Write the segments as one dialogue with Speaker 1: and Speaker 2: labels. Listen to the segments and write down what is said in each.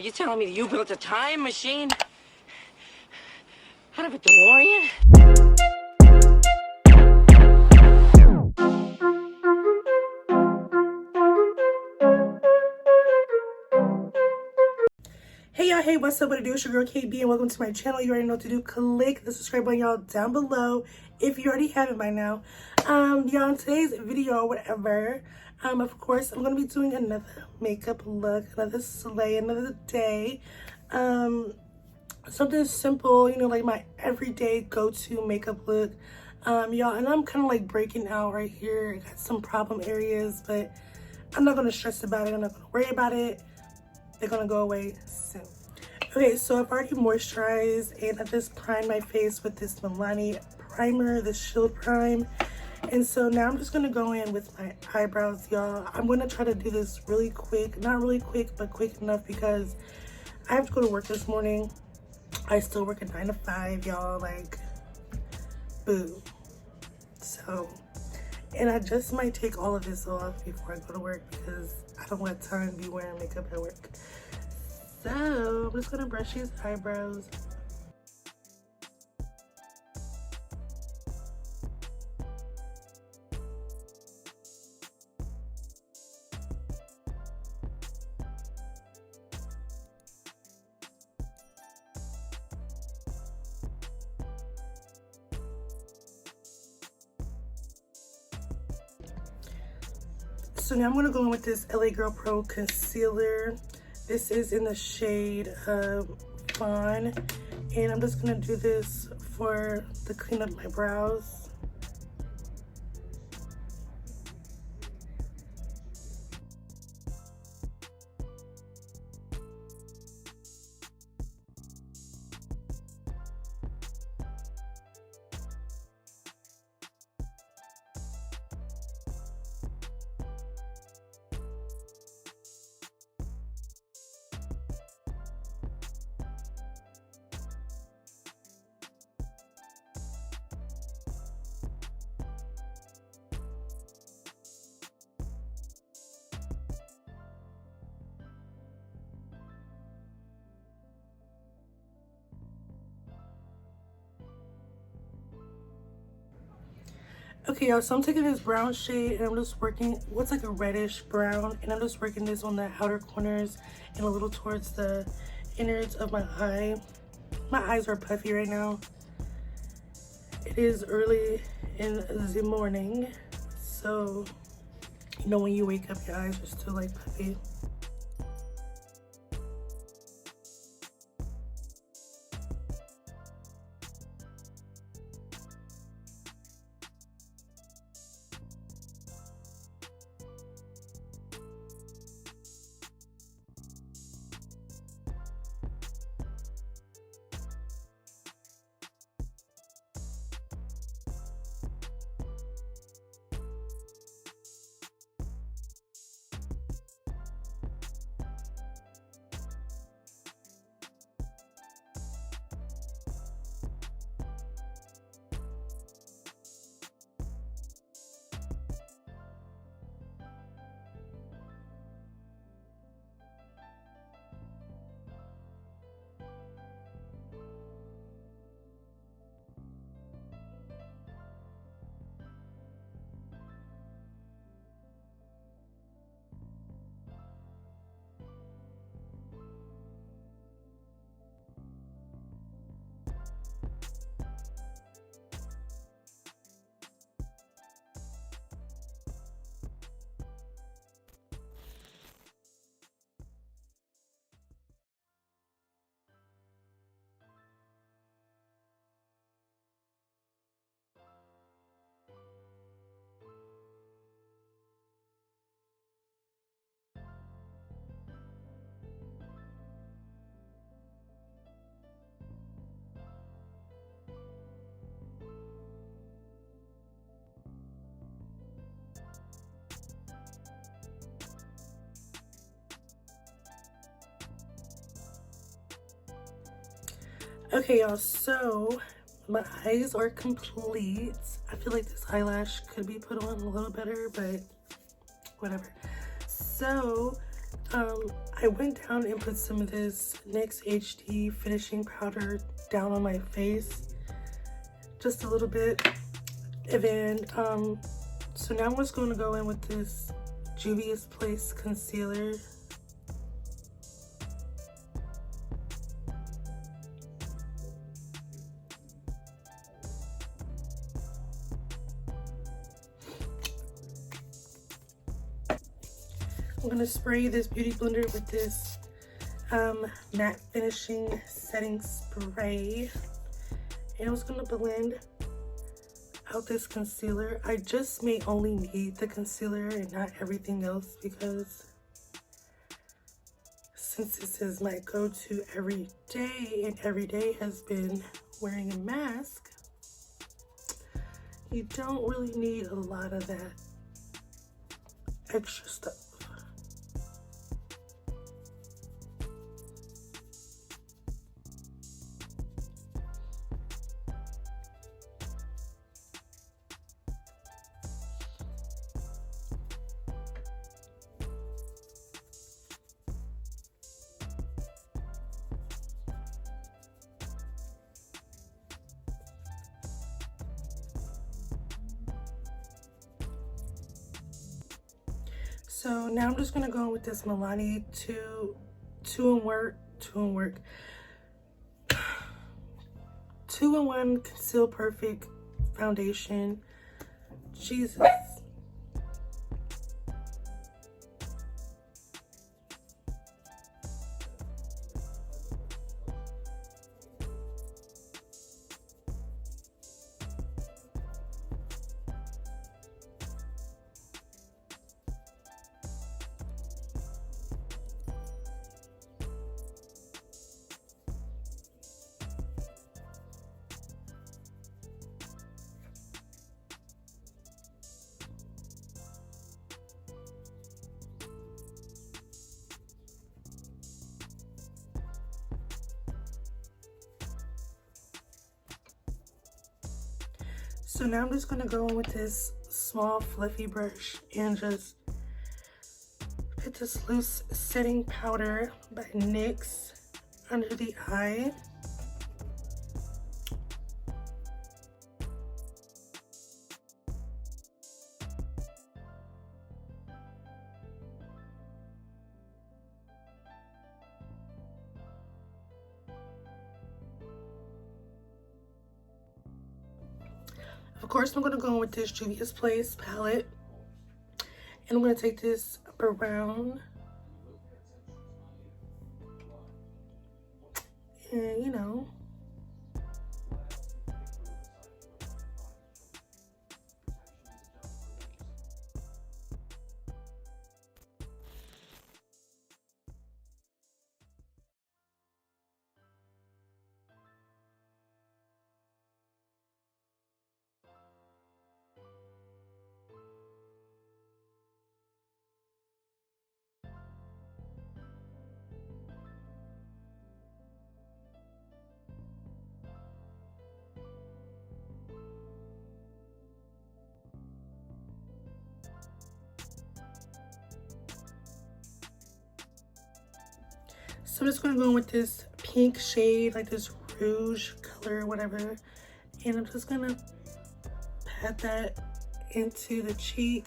Speaker 1: You telling me that you built a time machine out of a DeLorean?
Speaker 2: Hey y'all, hey, what's up? What it do? It's your girl KB and welcome to my channel. You already know what to do. Click the subscribe button, y'all, down below if you already haven't by now. Y'all, in today's video or whatever, of course, I'm gonna be doing another makeup look, another slay, another day. Something simple, you know, like my everyday go-to makeup look. Y'all, and I'm kind of like breaking out right here. I got some problem areas, but I'm not gonna stress about it. I'm not gonna worry about it. They're gonna go away soon. Okay, so I've already moisturized and I just primed my face with this Milani primer, the Shield Prime. And so now I'm just gonna go in with my eyebrows, y'all. I'm gonna try to do this really quick. Not really quick, but quick enough because I have to go to work this morning. I still work at 9 to 5, y'all, like, boo. So, and I just might take all of this off before I go to work because I don't want time to be wearing makeup at work. So I'm just gonna brush these eyebrows. So now I'm gonna go in with this LA Girl Pro concealer. This is in the shade Fawn, and I'm just gonna do this to clean up my brows. Okay, y'all, so I'm taking this brown shade and I'm just working what's like a reddish brown, and I'm just working this on the outer corners and a little towards the innards of my eye. My eyes are puffy right now. It is early in the morning, so you know when you wake up your eyes are still like puffy. Okay, y'all, so my eyes are complete. I feel like this eyelash could be put on a little better, but whatever. So I I went down and put some of this NYX HD finishing powder down on my face, just a little bit. And then, so now I'm just going to go in with this Juvia's Place concealer. I'm going to spray this beauty blender with this matte finishing setting spray. And I'm just going to blend out this concealer. I just may only need the concealer and not everything else, because since this is my go-to every day, and every day has been wearing a mask, you don't really need a lot of that extra stuff. So now I'm just gonna go with this Milani two in one Conceal Perfect foundation. Jesus. So now I'm just gonna go in with this small fluffy brush and just put this loose setting powder by NYX under the eye. Of course, I'm going to go in with this Juvia's Place palette. And I'm going to take this brown. And, you know. So I'm just going to go in with this pink shade, like this rouge color or whatever. And I'm just going to pat that into the cheek.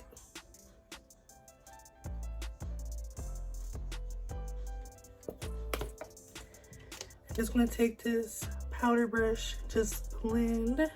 Speaker 2: I'm just going to take this powder brush, just blend.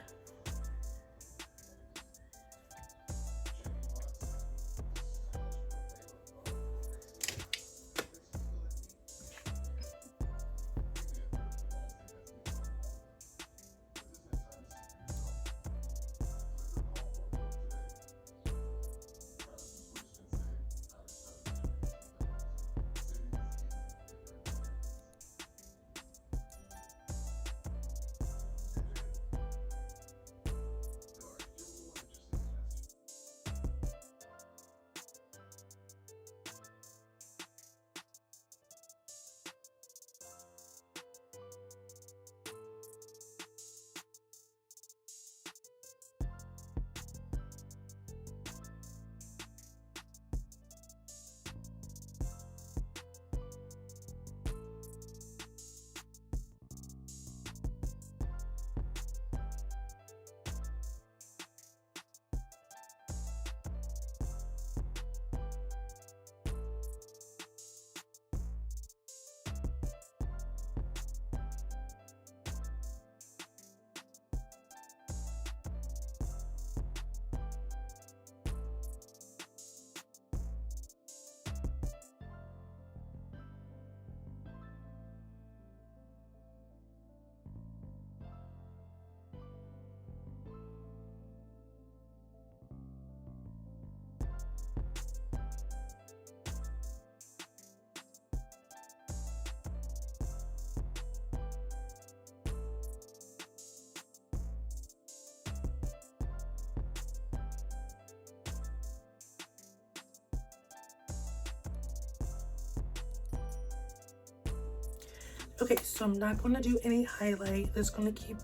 Speaker 2: Okay, so I'm not gonna do any highlight. Just gonna keep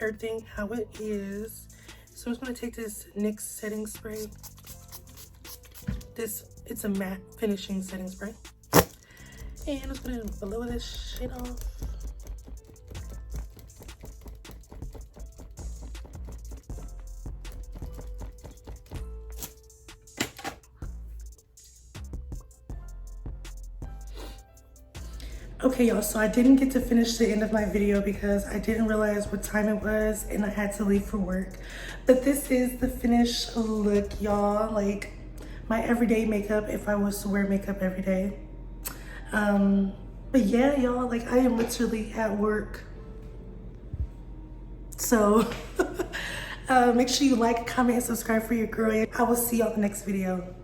Speaker 2: everything how it is. So I'm just gonna take this NYX setting spray. It's a matte finishing setting spray. And I'm just gonna blow this shit off. Okay, y'all, so I didn't get to finish the end of my video because I didn't realize what time it was and I had to leave for work. But this is the finished look, y'all. Like, my everyday makeup if I was to wear makeup every day. But yeah, y'all, like, I am literally at work. So, make sure you like, comment, and subscribe for your girl. I will see y'all in the next video.